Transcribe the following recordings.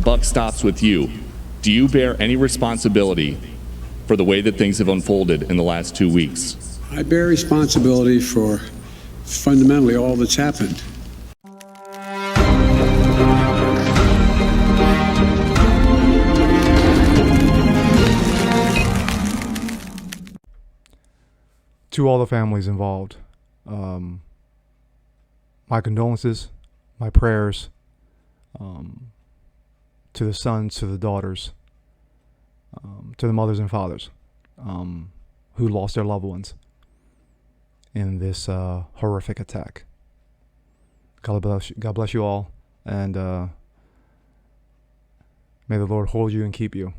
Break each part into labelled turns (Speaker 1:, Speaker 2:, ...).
Speaker 1: buck stops with you. Do you bear any responsibility for the way that things have unfolded in the last 2 weeks?
Speaker 2: I bear responsibility for fundamentally all that's happened.
Speaker 3: To all the families involved, my condolences, my prayers, to the sons, to the daughters, to the mothers and fathers who lost their loved ones in this horrific attack. God bless you all, and may the Lord hold you and keep you.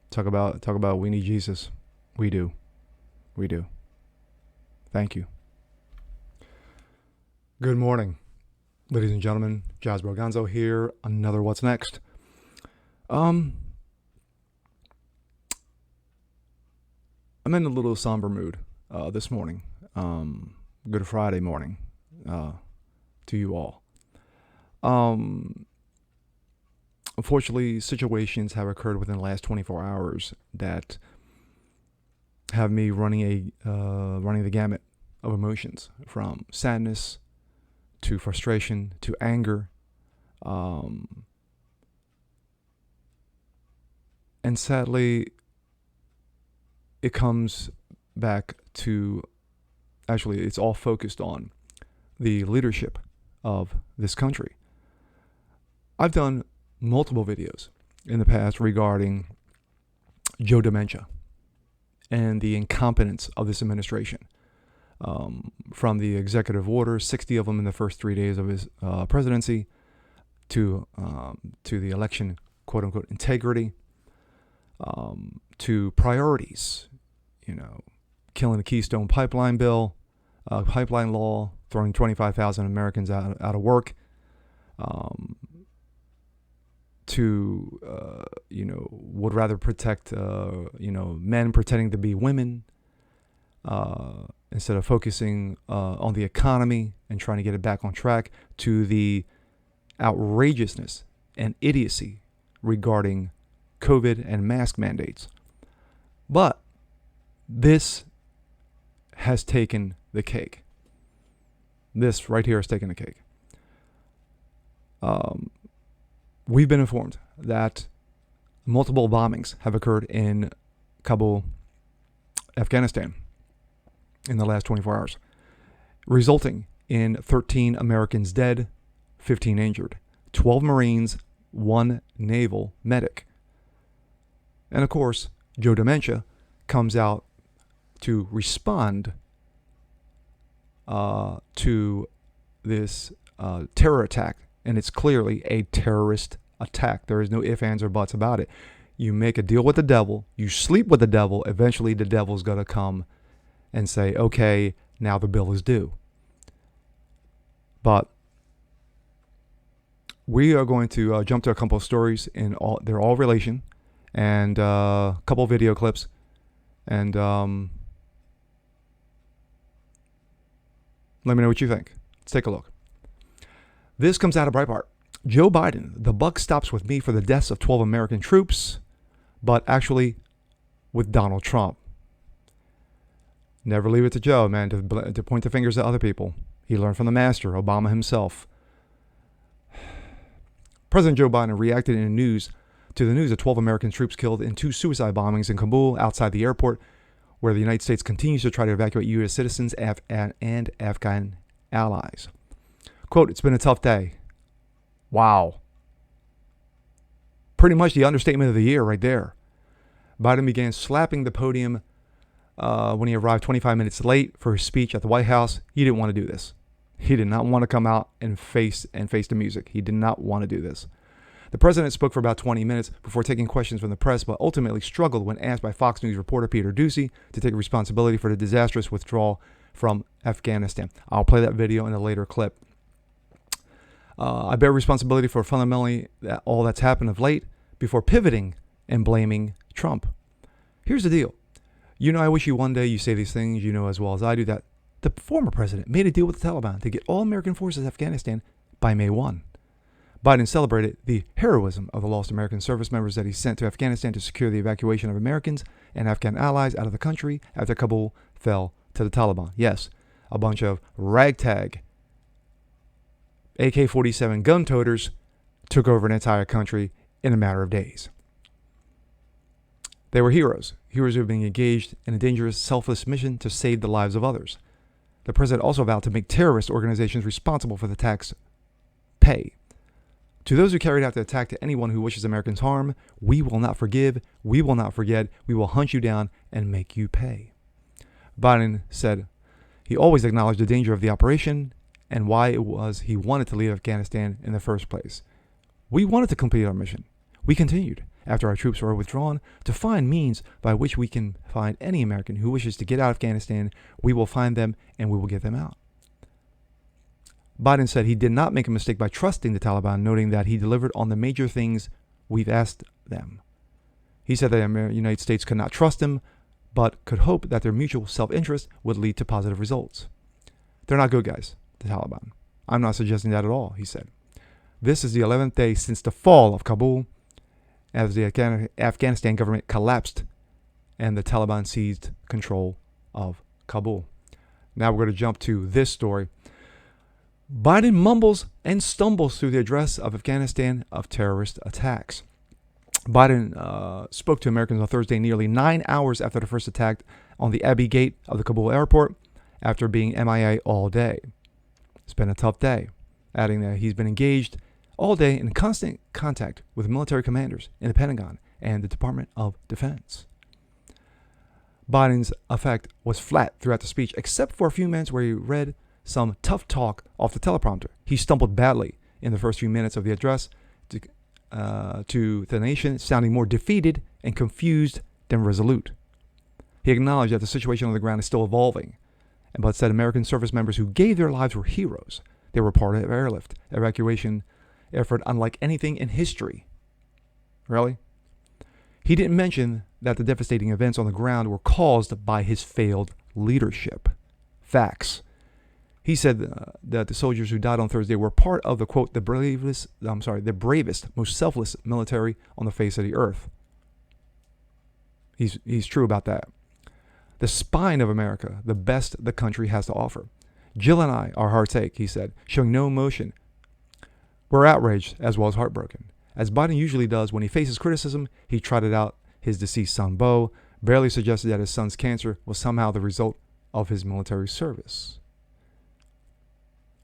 Speaker 3: Talk about we need Jesus. We do. Thank you. Good morning, ladies and gentlemen. Jazz Broganzo here. Another What's Next. I'm in a little somber mood this morning. Good Friday morning to you all. Unfortunately, situations have occurred within the last 24 hours that have me running the gamut of emotions, from sadness to frustration to anger, and sadly, it comes back to, actually, it's all focused on the leadership of this country. I've done multiple videos in the past regarding Joe Dementia and the incompetence of this administration. From the executive orders, 60 of them in the first 3 days of his presidency, to the election, quote unquote, integrity, to priorities, killing the Keystone Pipeline bill, pipeline law, throwing 25,000 Americans out of work, would rather protect, men pretending to be women, instead of focusing on the economy and trying to get it back on track, to the outrageousness and idiocy regarding COVID and mask mandates. But this has taken the cake. This right here has taken the cake. We've been informed that multiple bombings have occurred in Kabul, Afghanistan, in the last 24 hours, resulting in 13 Americans dead, 15 injured, 12 Marines, 1 Naval medic. And of course, Joe Dementia comes out to respond to this terror attack. And it's clearly a terrorist attack. There is no ifs, ands, or buts about it. You make a deal with the devil. You sleep with the devil. Eventually, the devil's going to come and say, okay, now the bill is due. But we are going to jump to a couple of stories. They're all relation. And a couple of video clips. And let me know what you think. Let's take a look. This comes out of Breitbart. Joe Biden, the buck stops with me for the deaths of 12 American troops, but actually with Donald Trump. Never leave it to Joe, man, to point the fingers at other people. He learned from the master, Obama himself. President Joe Biden reacted to the news of 12 American troops killed in 2 suicide bombings in Kabul outside the airport, where the United States continues to try to evacuate U.S. citizens and Afghan allies. Quote, "It's been a tough day." Wow. Pretty much the understatement of the year right there. Biden began slapping the podium when he arrived 25 minutes late for his speech at the White House. He didn't want to do this. He did not want to come out and face the music. He did not want to do this. The president spoke for about 20 minutes before taking questions from the press, but ultimately struggled when asked by Fox News reporter Peter Doocy to take responsibility for the disastrous withdrawal from Afghanistan. I'll play that video in a later clip. I bear responsibility for fundamentally all that's happened of late, before pivoting and blaming Trump. Here's the deal. I wish you one day you say these things, as well as I do, that the former president made a deal with the Taliban to get all American forces in Afghanistan by May 1. Biden celebrated the heroism of the lost American service members that he sent to Afghanistan to secure the evacuation of Americans and Afghan allies out of the country after Kabul fell to the Taliban. Yes, a bunch of ragtag AK-47 gun toters took over an entire country in a matter of days. They were heroes who were being engaged in a dangerous, selfless mission to save the lives of others. The president also vowed to make terrorist organizations responsible for the tax pay. To those who carried out the attack, to anyone who wishes Americans harm, we will not forgive, we will not forget, we will hunt you down and make you pay. Biden said he always acknowledged the danger of the operation and why it was he wanted to leave Afghanistan in the first place. We wanted to complete our mission. We continued, after our troops were withdrawn, to find means by which we can find any American who wishes to get out of Afghanistan. We will find them and we will get them out. Biden said he did not make a mistake by trusting the Taliban, noting that he delivered on the major things we've asked them. He said that the United States could not trust him, but could hope that their mutual self-interest would lead to positive results. They're not good guys, the Taliban. I'm not suggesting that at all, he said. This is the 11th day since the fall of Kabul, as the Afghanistan government collapsed and the Taliban seized control of Kabul. Now we're going to jump to this story. Biden mumbles and stumbles through the address of Afghanistan of terrorist attacks. Biden spoke to Americans on Thursday, nearly 9 hours after the first attack on the Abbey Gate of the Kabul airport, after being MIA all day. It's been a tough day, adding that he's been engaged all day in constant contact with military commanders in the Pentagon and the Department of Defense. Biden's effect was flat throughout the speech, except for a few minutes where he read some tough talk off the teleprompter. He stumbled badly in the first few minutes of the address to the nation, sounding more defeated and confused than resolute. He acknowledged that the situation on the ground is still evolving, but said American service members who gave their lives were heroes. They were part of the airlift evacuation effort unlike anything in history. Really? He didn't mention that the devastating events on the ground were caused by his failed leadership. Facts. He said that the soldiers who died on Thursday were part of the, quote, the bravest, most selfless military on the face of the earth. He's true about that. The spine of America, the best the country has to offer. Jill and I, our hearts ache, he said, showing no emotion. We're outraged as well as heartbroken. As Biden usually does when he faces criticism, he trotted out his deceased son, Beau, barely suggested that his son's cancer was somehow the result of his military service.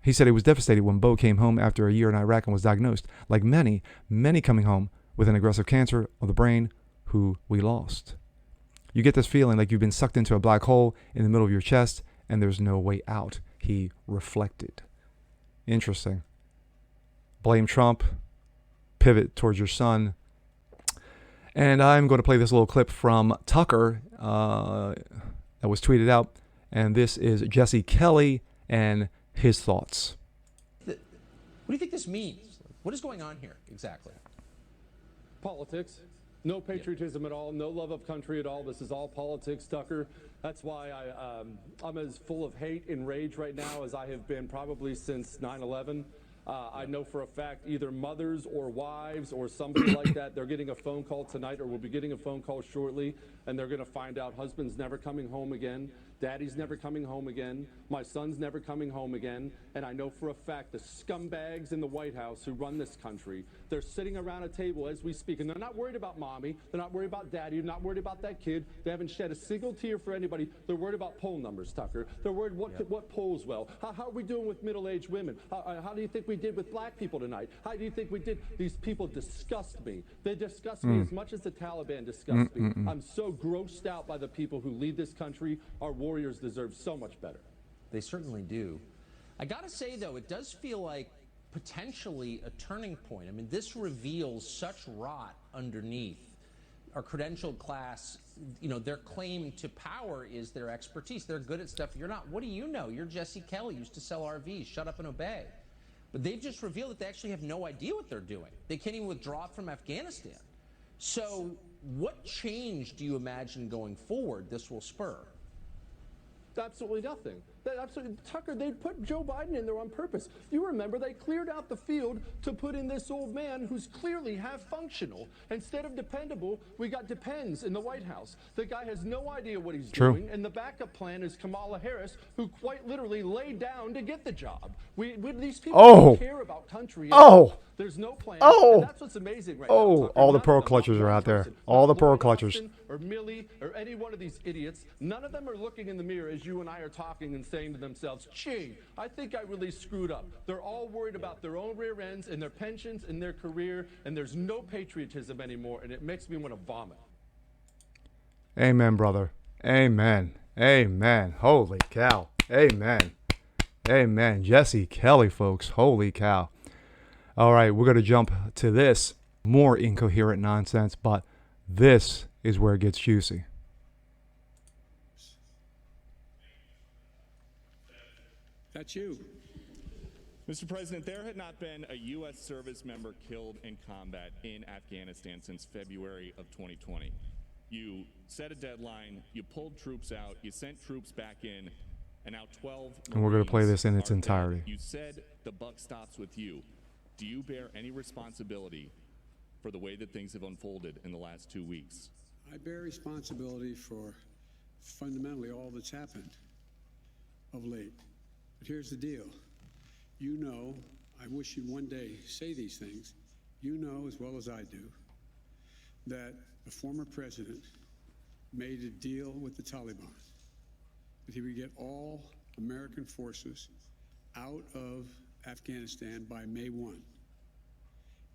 Speaker 3: He said he was devastated when Beau came home after a year in Iraq and was diagnosed, like many coming home with an aggressive cancer of the brain who we lost. You get this feeling like you've been sucked into a black hole in the middle of your chest and there's no way out, he reflected. Interesting. Blame Trump, pivot towards your son. And I'm going to play this little clip from Tucker that was tweeted out. And this is Jesse Kelly and his thoughts.
Speaker 4: What do you think this means? What is going on here exactly?
Speaker 5: Politics. No patriotism at all, no love of country at all. This is all politics, Tucker. That's why I'm as full of hate and rage right now as I have been probably since 9/11. I know for a fact either mothers or wives or somebody like that, they're getting a phone call tonight or will be getting a phone call shortly, and they're going to find out husband's never coming home again, daddy's never coming home again, my son's never coming home again, and I know for a fact the scumbags in the White House who run this country, they're sitting around a table as we speak, and they're not worried about mommy, they're not worried about daddy, they're not worried about that kid, they haven't shed a single tear for anybody, they're worried about poll numbers, Tucker, they're worried what polls well, how are we doing with middle-aged women, how do you think we did with black people tonight, how do you think we did? These people disgust me, they disgust me as much as the Taliban disgust me. I'm so grossed out by the people who lead this country. Our warriors deserve so much better.
Speaker 4: They certainly do. I gotta say though, it does feel like potentially a turning point. I mean, this reveals such rot underneath our credentialed class. You know, their claim to power is their expertise. They're good at stuff you're not. What do you know? You're Jesse Kelly, used to sell RVs. Shut up and obey. But they've just revealed that they actually have no idea what they're doing. They can't even withdraw from Afghanistan. So what change do you imagine going forward this will spur?
Speaker 5: Absolutely nothing. That absolutely, Tucker, they put Joe Biden in there on purpose. You remember they cleared out the field to put in this old man who's clearly half functional. Instead of dependable, we got depends in the White House. The guy has no idea what he's doing, and the backup plan is Kamala Harris, who quite literally laid down to get the job. These people don't care about country. There's no plan. And that's what's amazing right now. Tucker.
Speaker 3: All the
Speaker 5: None
Speaker 3: pearl
Speaker 5: of them,
Speaker 3: clutchers
Speaker 5: not
Speaker 3: are
Speaker 5: one
Speaker 3: out there.
Speaker 5: person,
Speaker 3: All the
Speaker 5: not
Speaker 3: pearl
Speaker 5: Lloyd
Speaker 3: clutchers.
Speaker 5: Austin or Milley or any one of these idiots. None of them are looking in the mirror as you and I are talking and saying to themselves, gee, I think I really screwed up. They're all worried about their own rear ends and their pensions and their career, and there's no patriotism anymore, and it makes me want to vomit.
Speaker 3: Amen, brother. Amen. Amen. Holy cow. Amen. Amen. Jesse Kelly, folks. Holy cow. All right, we're going to jump to this. More incoherent nonsense, but this is where it gets juicy.
Speaker 2: That's you.
Speaker 1: Mr. President, there had not been a U.S. service member killed in combat in Afghanistan since February of 2020. You set a deadline, you pulled troops out, you sent troops back in, and now 12
Speaker 3: And we're going to play this in its
Speaker 1: are
Speaker 3: entirety.
Speaker 1: dead. You said the buck stops with you. Do you bear any responsibility for the way that things have unfolded in the last 2 weeks?
Speaker 2: I bear responsibility for fundamentally all that's happened of late. But here's the deal. You know, I wish you'd one day say these things. You know as well as I do that the former president made a deal with the Taliban that he would get all American forces out of Afghanistan by May 1.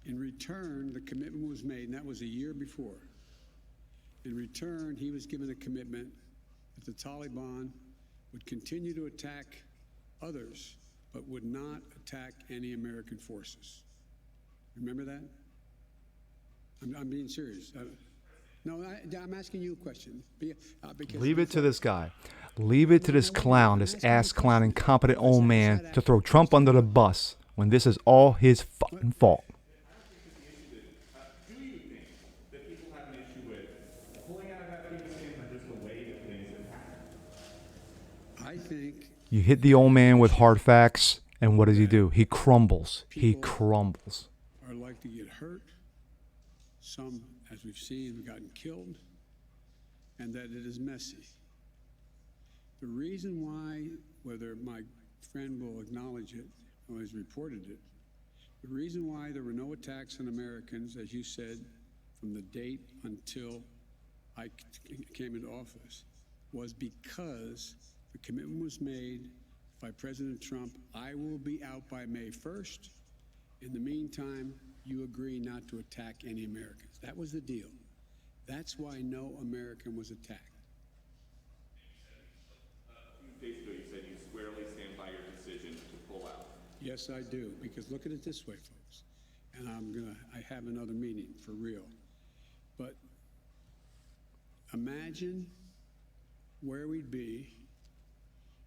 Speaker 2: In return, the commitment was made, and that was a year before. In return, he was given a commitment that the Taliban would continue to attack others, but would not attack any American forces. Remember that? I'm being serious. I'm asking you a question.
Speaker 3: Leave it to this guy. Leave it to this clown, this ass clown, incompetent old man to throw Trump under the bus when this is all his fucking fault.
Speaker 1: Do you think that people have an issue with pulling out of Afghanistan or just the way that things have happened?
Speaker 2: I think
Speaker 3: You hit the old man with hard facts, and what does he do? He crumbles. He crumbles.
Speaker 2: are like to get hurt. Some, as we've seen, have gotten killed, and that it is messy. The reason why, whether my friend will acknowledge it or has reported it, the reason why there were no attacks on Americans, as you said, from the date until I came into office, was because the commitment was made by President Trump, I will be out by May 1st. In the meantime, you agree not to attack any Americans. That was the deal. That's why no American was attacked.
Speaker 1: A few days ago, you said you squarely stand by your decision to pull out.
Speaker 2: Yes, I do, because look at it this way, folks, and I have another meeting for real. But imagine where we'd be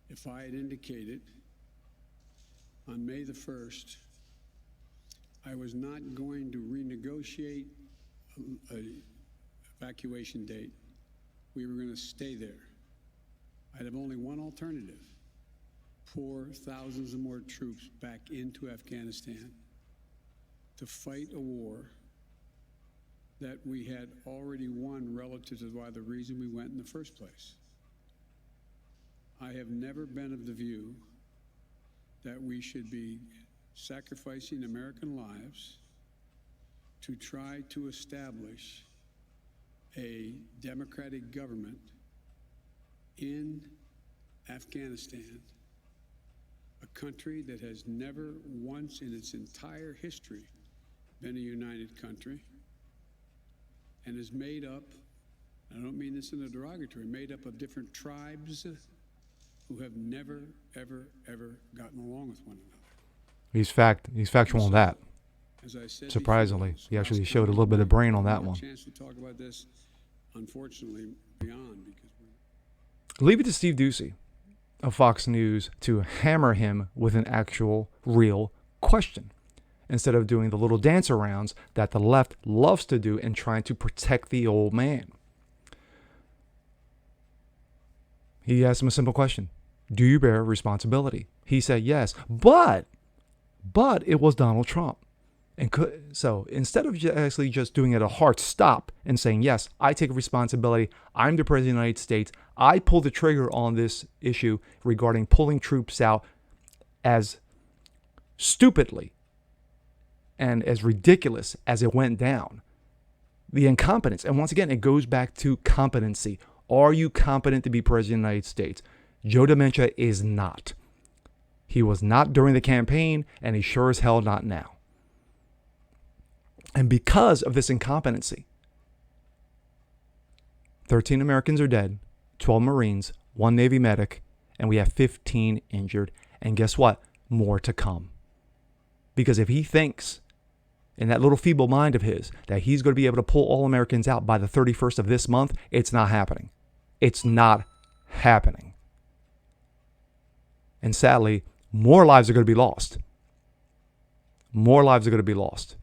Speaker 2: if I had indicated on May the 1st I was not going to renegotiate an evacuation date. We were going to stay there. I'd have only one alternative: pour thousands of more troops back into Afghanistan to fight a war that we had already won relative to why the reason we went in the first place. I have never been of the view that we should be sacrificing American lives to try to establish a democratic government in Afghanistan, a country that has never once in its entire history been a united country and is made up, I don't mean this in a derogatory, made up of different tribes who have never, ever, ever gotten along with one another.
Speaker 3: He's factual on that.
Speaker 2: As I said
Speaker 3: Surprisingly,
Speaker 2: before,
Speaker 3: he actually
Speaker 2: Scott's
Speaker 3: showed a little bit of brain on that one.
Speaker 2: Chance to talk about this, unfortunately, beyond because
Speaker 3: Leave it to Steve Doocy of Fox News to hammer him with an actual, real question, instead of doing the little dance arounds that the left loves to do and trying to protect the old man. He asked him a simple question. do you bear responsibility? He said yes, but it was Donald Trump. And so instead of actually just doing it a hard stop and saying, yes, I take responsibility, I'm the president of the United States, I pulled the trigger on this issue regarding pulling troops out, as stupidly and as ridiculous as it went down, the incompetence. And once again, it goes back to competency. Are you competent to be president of the United States? Joe Dementia is not. He was not during the campaign, and he sure as hell not now. And because of this incompetency, 13 Americans are dead, 12 Marines, 1 Navy medic, and we have 15 injured. And guess what? More to come. Because if he thinks in that little feeble mind of his that he's going to be able to pull all Americans out by the 31st of this month, it's not happening. It's not happening. And sadly, more lives are going to be lost. More lives are going to be lost.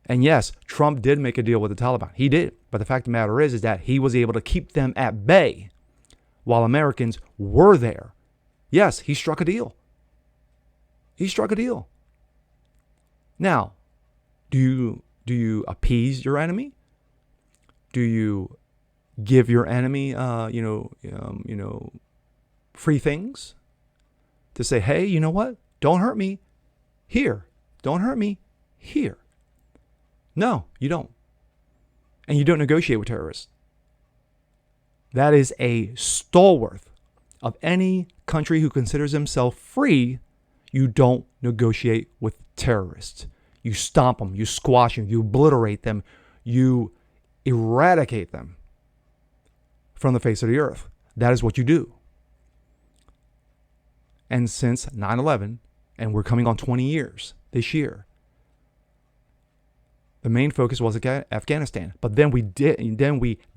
Speaker 3: And yes, Trump did make a deal with the Taliban. He did. But the fact of the matter is that he was able to keep them at bay while Americans were there. Yes, he struck a deal. He struck a deal. Now, do you appease your enemy? Do you give your enemy, free things to say, hey, you know what? Don't hurt me here. Don't hurt me here. No, you don't. And you don't negotiate with terrorists. That is a stalwart of any country who considers himself free. You don't negotiate with terrorists. You stomp them, you squash them, you obliterate them, you eradicate them from the face of the earth. That is what you do. And since 9/11, and we're coming on 20 years this year, the main focus was Afghanistan. But then we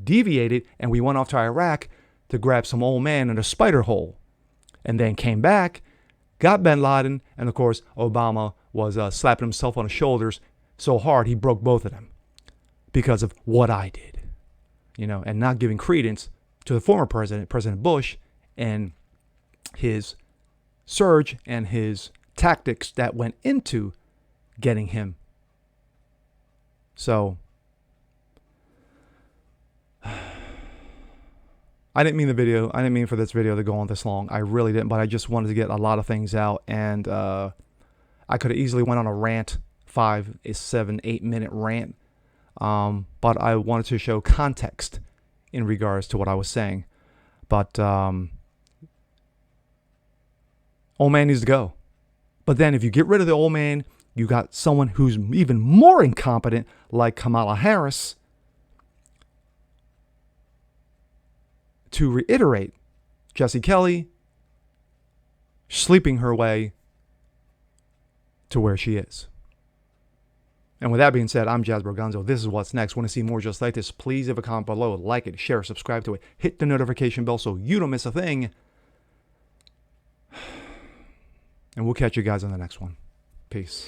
Speaker 3: deviated and we went off to Iraq to grab some old man in a spider hole. And then came back, got bin Laden, and of course, Obama was slapping himself on the shoulders so hard he broke both of them because of what I did. And not giving credence to the former president, President Bush, and his surge and his tactics that went into getting him. So, I didn't mean for this video to go on this long. I really didn't, but I just wanted to get a lot of things out. And I could have easily went on a rant, 5, 7, 8 minute rant. But I wanted to show context in regards to what I was saying. But old man needs to go. But then if you get rid of the old man, you got someone who's even more incompetent, like Kamala Harris, to reiterate, Jesse Kelly sleeping her way to where she is. And with that being said, I'm Jazz Broganzo. This is What's Next. Want to see more just like this? Please leave a comment below, like it, share, subscribe to it, hit the notification bell so you don't miss a thing. And we'll catch you guys on the next one. Peace.